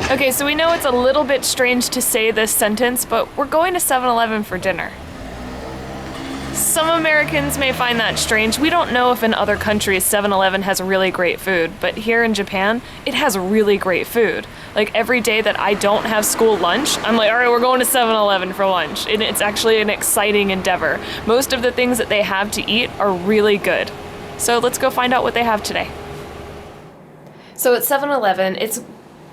Okay, so we know it's a little bit strange to say this sentence, but we're going to 7-Eleven for dinner. Some Americans may find that strange. We don't know if in other countries 7-Eleven has really great food, but here in Japan, it has really great food. Like every day that I don't have school lunch, I'm like, all right, we're going to 7-Eleven for lunch. And it's actually an exciting endeavor. Most of the things that they have to eat are really good. So let's go find out what they have today. So at 7-Eleven, it's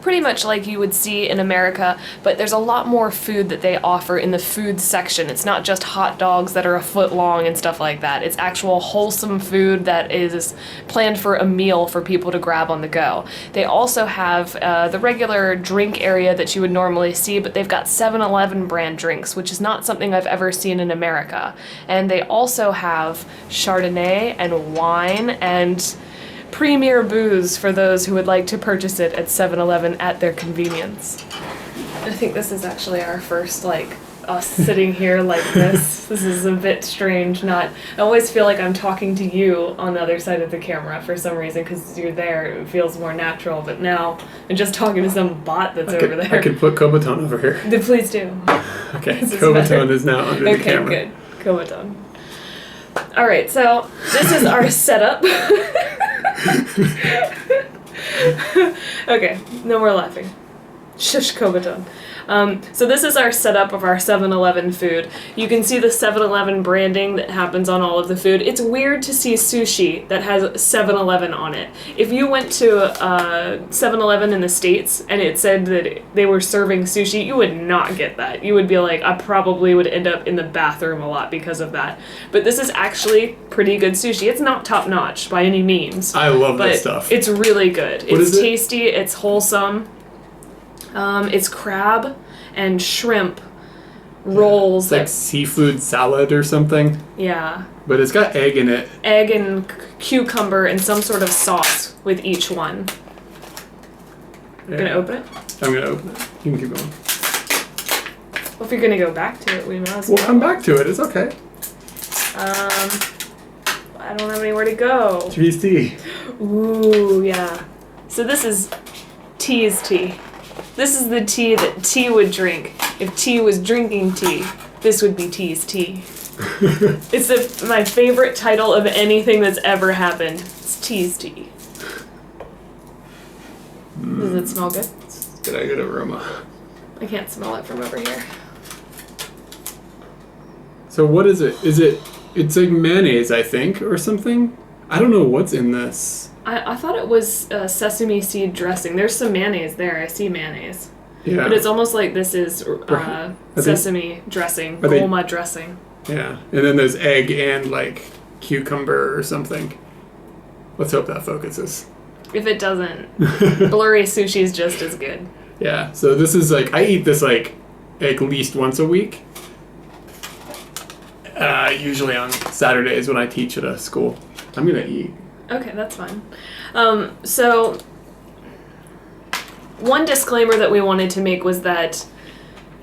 pretty much like you would see in America, but there's a lot more food that they offer in the food section. It's not just hot dogs that are a foot long and stuff like that. It's actual wholesome food that is planned for a meal for people to grab on the go. They also have the regular drink area that you would normally see, but they've got 7-Eleven brand drinks, which is not something I've ever seen in America. And they also have Chardonnay and wine and premier booze for those who would like to purchase it at 7-Eleven at their convenience. I think this is actually our first, us sitting here like this. This is a bit strange. I always feel like I'm talking to you on the other side of the camera for some reason, because you're there, it feels more natural, but now I'm just talking to some bot that's over there. I could put Kobaton over here. Please do. Okay, Kobaton is now under the camera. Okay, good. Kobaton. Alright, so this is our setup. Okay, no more laughing. Shush, Kobaton. So this is our setup of our 7-Eleven food. You can see the 7-Eleven branding that happens on all of the food. It's weird to see sushi that has 7-Eleven on it. If you went to 7-Eleven in the States and it said that they were serving sushi, you would not get that. You would be like, I probably would end up in the bathroom a lot because of that. But this is actually pretty good sushi. It's not top-notch by any means. I love this stuff. It's really good. What is it? It's tasty, it's wholesome. It's crab and shrimp rolls. It's like seafood salad or something. Yeah. But it's got egg in it. Egg and cucumber and some sort of sauce with each one. You gonna open it? I'm gonna open it. You can keep going. Well, if you're gonna go back to it, we might as well. We'll come back to it. It's okay. I don't have anywhere to go. GST. Ooh, yeah. So this is T's tea. This is the tea that T would drink. If T was drinking tea, this would be T's tea. It's my favorite title of anything that's ever happened. It's T's tea. Does it smell good? It's got a good aroma. I can't smell it from over here. So what is it? It's like mayonnaise, I think, or something? I don't know what's in this. I thought it was sesame seed dressing. There's some mayonnaise there. I see mayonnaise. Yeah. But it's almost like this is sesame dressing, goma dressing. Yeah. And then there's egg and like cucumber or something. Let's hope that focuses. If it doesn't, blurry sushi is just as good. Yeah. So this is like, I eat this like at least once a week. Usually on Saturdays when I teach at a school. I'm going to eat. Okay, that's fine. So, one disclaimer that we wanted to make was that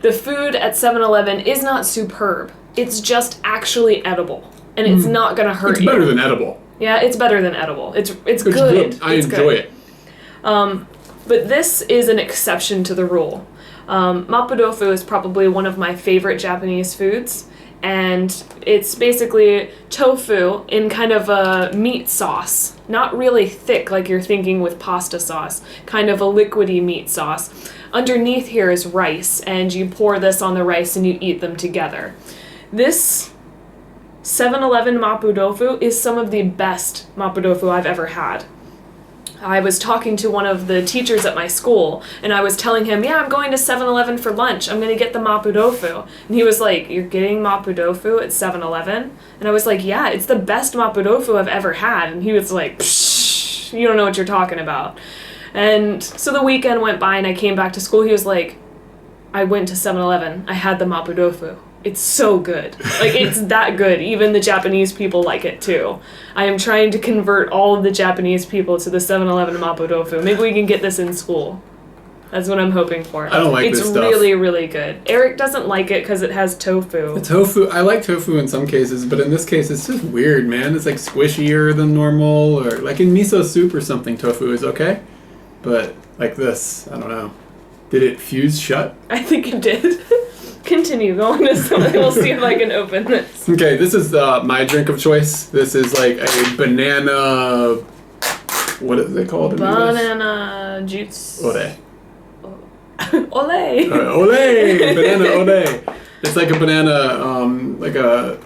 the food at 7-Eleven is not superb. It's just actually edible. And it's not going to hurt you. It's better than edible. Yeah, it's better than edible. It's good. I enjoy it. But this is an exception to the rule. Mapo tofu is probably one of my favorite Japanese foods. And it's basically tofu in kind of a meat sauce. Not really thick like you're thinking with pasta sauce. Kind of a liquidy meat sauce. Underneath here is rice, and you pour this on the rice and you eat them together. This 7-Eleven mapo tofu is some of the best mapo tofu I've ever had. I was talking to one of the teachers at my school, and I was telling him, yeah, I'm going to 7-Eleven for lunch. I'm going to get the mapo tofu. And he was like, you're getting mapo tofu at 7-Eleven? And I was like, yeah, it's the best mapo tofu I've ever had. And he was like, psh, you don't know what you're talking about. And so the weekend went by, and I came back to school. He was like, I went to 7-Eleven. I had the mapo tofu. It's so good. Like, it's that good. Even the Japanese people like it, too. I am trying to convert all of the Japanese people to the 7-Eleven mapo tofu. Maybe we can get this in school. That's what I'm hoping for. I don't like this stuff. It's really, really good. Eric doesn't like it because it has tofu. The tofu, I like tofu in some cases, but in this case, it's just weird, man. It's like squishier than normal, or like in miso soup or something, tofu is okay. But like this, I don't know. Did it fuse shut? I think it did. Continue going to something. We'll see if I can open this. Okay, this is my drink of choice. This is like a banana. What is it called? Banana juice. Ole. Ole. Ole. Banana ole. It's like a banana, like a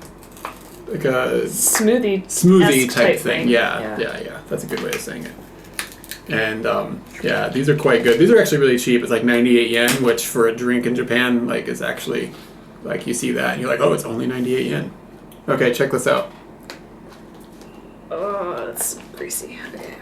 smoothie type thing. Yeah. That's a good way of saying it. And yeah, these are quite good. These are actually really cheap. It's like 98 yen, which for a drink in Japan, like, is actually, like, you see that and you're like, oh, it's only 98 yen. Okay, check this out. Oh, that's greasy. Okay.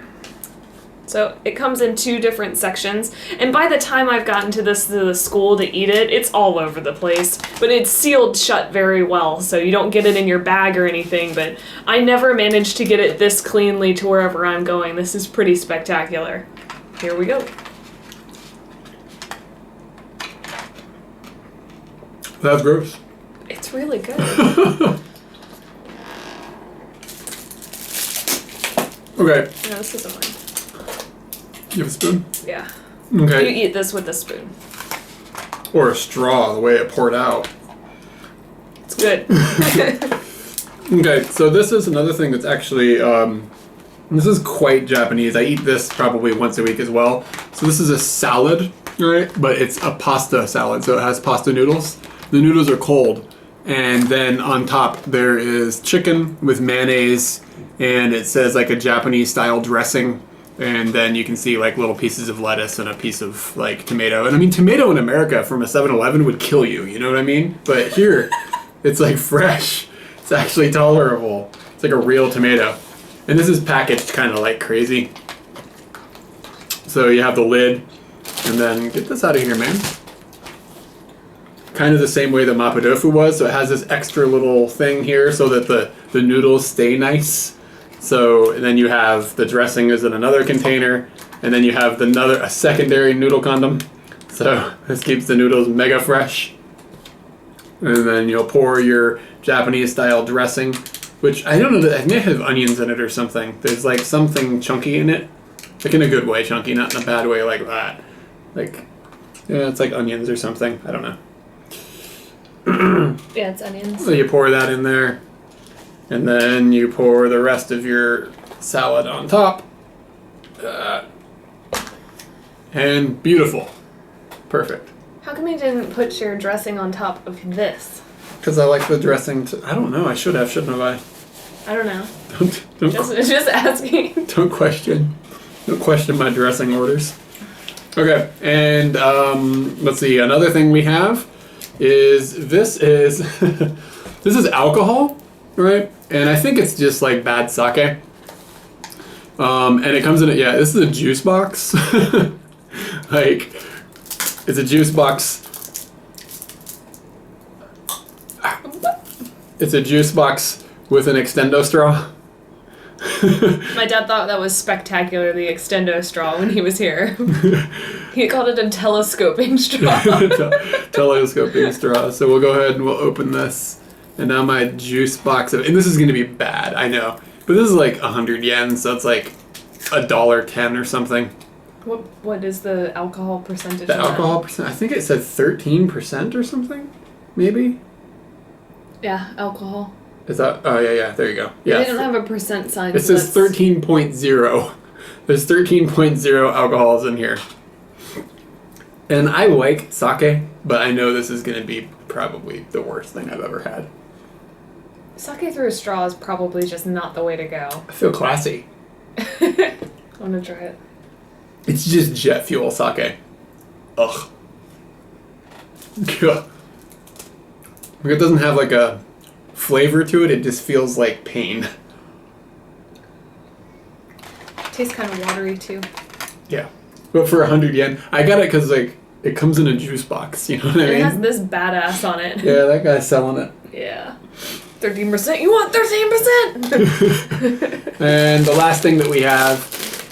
So it comes in 2 different sections, and by the time I've gotten to the school to eat it, it's all over the place. But it's sealed shut very well, so you don't get it in your bag or anything, but I never managed to get it this cleanly to wherever I'm going. This is pretty spectacular. Here we go. That's gross. It's really good. Okay. No, this isn't mine. You have a spoon? Yeah. Okay. You eat this with a spoon. Or a straw, the way it poured out. It's good. Okay, so this is another thing that's actually, this is quite Japanese. I eat this probably once a week as well. So this is a salad, right? But it's a pasta salad, so it has pasta noodles. The noodles are cold. And then on top there is chicken with mayonnaise, and it says like a Japanese style dressing. And then you can see like little pieces of lettuce and a piece of like tomato. And I mean, tomato in America from a 7-Eleven would kill you, you know what I mean? But here, it's like fresh. It's actually tolerable. It's like a real tomato. And this is packaged kind of like crazy. So you have the lid, and then get this out of here, man. Kind of the same way the mapo tofu was. So it has this extra little thing here so that the noodles stay nice. So and then you have the dressing is in another container, and then you have a secondary noodle condom. So this keeps the noodles mega fresh. And then you'll pour your Japanese style dressing, which I don't know, it may have onions in it or something. There's like something chunky in it. Like in a good way chunky, not in a bad way like that. Like, yeah, it's like onions or something. I don't know. Yeah, it's onions. So you pour that in there. And then you pour the rest of your salad on top. And beautiful. Perfect. How come you didn't put your dressing on top of this? Because I like the dressing I don't know, I should have, shouldn't have I? I don't know. Don't Just asking. Don't question my dressing orders. Okay, and let's see, another thing we have is this is alcohol. Right, and I think it's just like bad sake. And it comes in a, yeah, this is a juice box. Like, it's a juice box. It's a juice box with an extendo straw. My dad thought that was spectacular, the extendo straw, when he was here. He called it a telescoping straw. Telescoping straw. So we'll go ahead and we'll open this. And now my juice box and this is going to be bad, I know. But this is like 100 yen, so it's like $1.10 or something. What is the alcohol percentage? The alcohol percent, I think it said 13% or something, maybe? Yeah, alcohol. Is that, oh yeah, there you go. Yeah. They don't have a percent sign. It says 13.0. There's 13.0 alcohols in here. And I like sake, but I know this is going to be probably the worst thing I've ever had. Sake through a straw is probably just not the way to go. I feel classy. I want to try it. It's just jet fuel sake. Ugh. Ugh. It doesn't have like a flavor to it, it just feels like pain. Tastes kind of watery too. Yeah. But for 100 yen, I got it because like it comes in a juice box, you know what I mean? It has this badass on it. Yeah, that guy's selling it. Yeah. 13%. You want 13%? And the last thing that we have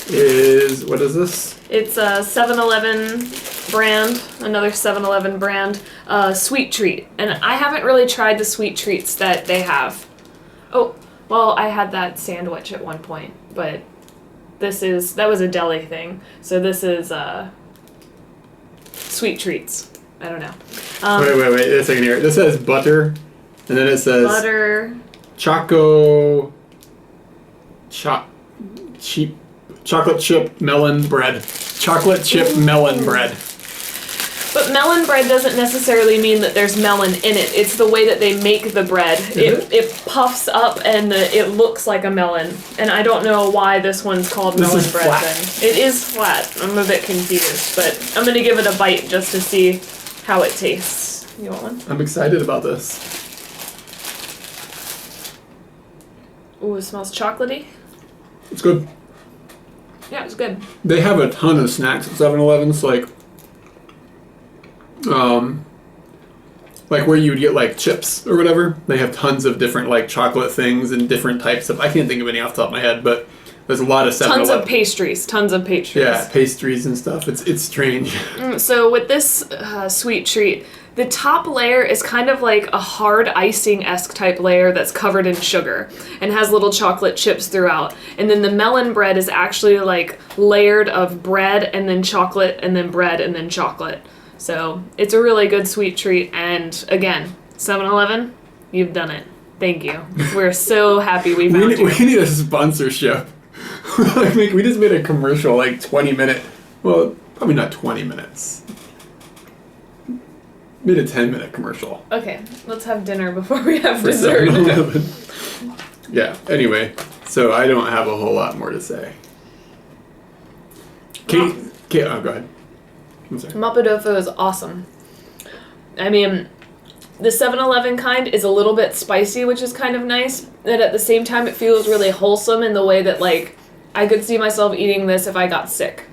is, what is this? It's a 7-Eleven brand, another 7-Eleven brand, sweet treat. And I haven't really tried the sweet treats that they have. Oh, well, I had that sandwich at one point, but that was a deli thing. So this is sweet treats. I don't know. Wait a second here. This says butter, and then it says Butter. chocolate chip melon bread. Chocolate chip melon bread. But melon bread doesn't necessarily mean that there's melon in it. It's the way that they make the bread. It puffs up and it looks like a melon. And I don't know why this one's called melon bread flat. then. It is flat. I'm a bit confused, but I'm gonna give it a bite just to see how it tastes. You want one? I'm excited about this. Ooh, it smells chocolatey. It's good. Yeah, it's good. They have a ton of snacks at 7-Elevens, like where you'd get like chips or whatever. They have tons of different like chocolate things and different types of. I can't think of any off the top of my head, but there's a lot of 7-Eleven. Tons of pastries. Yeah, pastries and stuff. It's strange. So with this sweet treat, the top layer is kind of like a hard icing-esque type layer that's covered in sugar and has little chocolate chips throughout. And then the melon bread is actually like layered of bread and then chocolate and then bread and then chocolate. So it's a really good sweet treat. And again, 7-Eleven, you've done it. Thank you. We're so happy we found you. We need a sponsorship. We just made a commercial, like 20-minute. Well, probably not 20 minutes. Made a 10-minute commercial. Okay, let's have dinner before we have For dessert. 7-Eleven. Yeah, anyway, so I don't have a whole lot more to say. Kate, oh, go ahead. I'm sorry. Mapo tofu is awesome. I mean, the 7-Eleven kind is a little bit spicy, which is kind of nice. And at the same time, it feels really wholesome in the way that, like, I could see myself eating this if I got sick.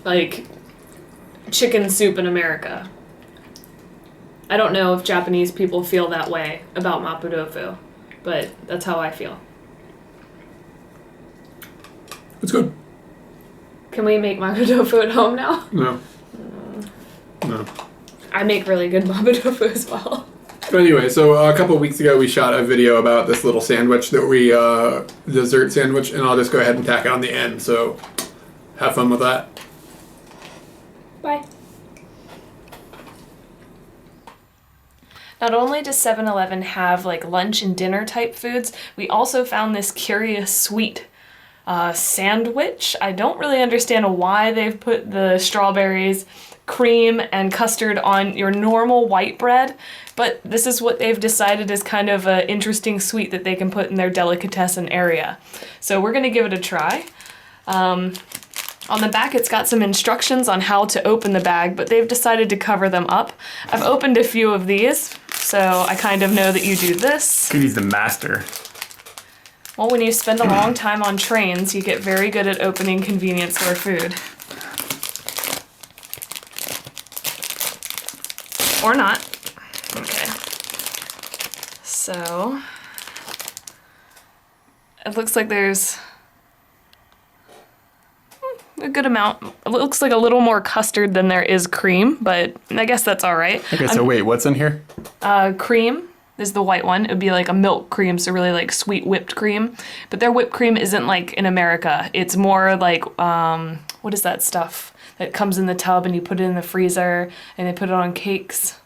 Like, chicken soup in America. I don't know if Japanese people feel that way about mapo tofu, but that's how I feel. It's good. Can we make mapo tofu at home now? No. No. I make really good mapo tofu as well. But anyway, so a couple of weeks ago we shot a video about this little sandwich that we, dessert sandwich, and I'll just go ahead and tack it on the end, so have fun with that. Bye. Not only does 7-Eleven have like lunch and dinner type foods, we also found this curious sweet sandwich. I don't really understand why they've put the strawberries, cream, and custard on your normal white bread, but this is what they've decided is kind of an interesting sweet that they can put in their delicatessen area. So we're gonna give it a try. On the back, it's got some instructions on how to open the bag, but they've decided to cover them up. I've opened a few of these, so I kind of know that you do this. He's the master. Well, when you spend a long time on trains, you get very good at opening convenience store food. Or not. Okay. So, it looks like there's a good amount. It looks like a little more custard than there is cream, but I guess that's all right. Okay, so wait, what's in here? Cream is the white one. It would be like a milk cream, so really like sweet whipped cream. But their whipped cream isn't like in America. It's more like, what is that stuff that comes in the tub and you put it in the freezer and they put it on cakes?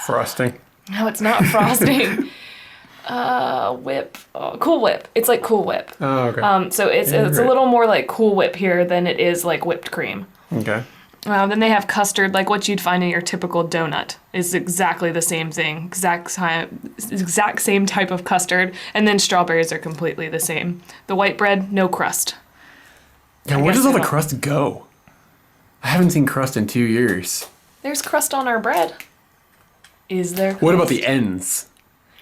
Frosting. No, it's not frosting. Cool Whip. It's like Cool Whip. Oh, okay. So it's a little more like Cool Whip here than it is like whipped cream. Okay. Then they have custard, like what you'd find in your typical donut. Is exactly the same thing, exact same type of custard, and then strawberries are completely the same. The white bread, no crust. Yeah, where does all the crust go? I haven't seen crust in 2 years. There's crust on our bread. Is there crust? What about the ends?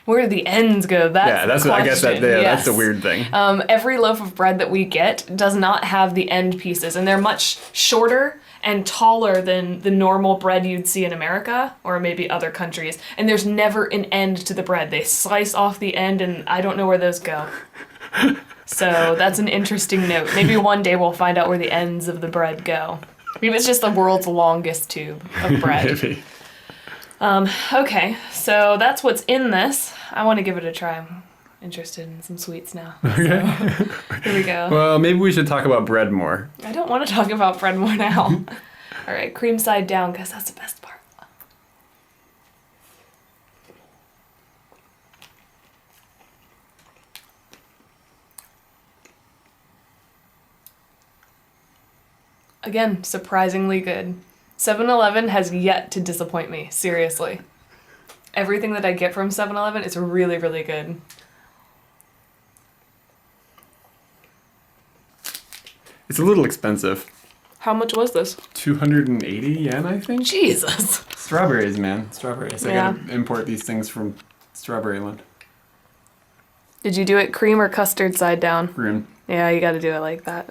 Where do the ends go? That's I guess yes. that's the weird thing. Every loaf of bread that we get does not have the end pieces, and they're much shorter and taller than the normal bread you'd see in America or maybe other countries. And there's never an end to the bread. They slice off the end, and I don't know where those go. So that's an interesting note. Maybe one day we'll find out where the ends of the bread go. Maybe it's just the world's longest tube of bread. Maybe. Okay, so that's what's in this. I want to give it a try. I'm interested in some sweets now. Okay. So, here we go. Well, maybe we should talk about bread more. I don't want to talk about bread more now. All right, cream side down, because that's the best part. Again, surprisingly good. 7-Eleven has yet to disappoint me, seriously. Everything that I get from 7-Eleven is really, really good. It's a little expensive. How much was this? 280 yen, I think? Jesus. Strawberries, man. Strawberries. Yeah. I gotta import these things from Strawberry Land. Did you do it cream or custard side down? Cream. Yeah, you gotta do it like that.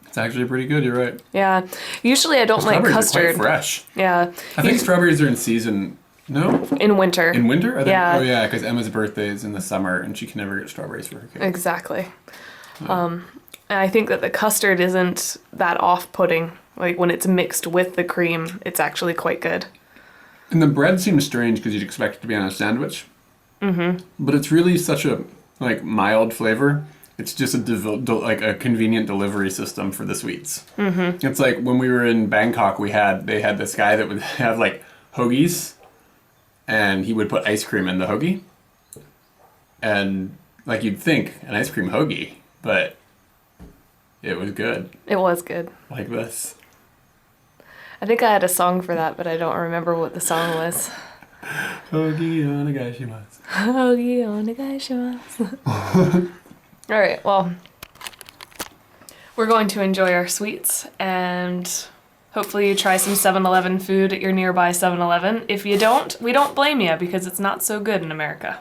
It's actually pretty good, you're right. Yeah. Usually I don't like Strawberries custard. are quite fresh. Yeah. I think strawberries are in season. No? In winter. In winter? Are they? Yeah. Oh yeah, because Emma's birthday is in the summer and she can never get strawberries for her cake. Exactly. And I think that the custard isn't that off-putting. Like when it's mixed with the cream, it's actually quite good. And the bread seems strange because you'd expect it to be on a sandwich. Mm-hmm. But it's really such a mild flavor. It's just a convenient delivery system for the sweets. Mm-hmm. It's like when we were in Bangkok, they had this guy that would have like hoagies, and he would put ice cream in the hoagie. And like you'd think an ice cream hoagie, but it was good. It was good. Like this. I think I had a song for that, but I don't remember what the song was. Hoagie onegaishimasu. Hoagie onegaishimasu. All right, well, we're going to enjoy our sweets, and hopefully you try some 7-Eleven food at your nearby 7-Eleven. If you don't, we don't blame you because it's not so good in America.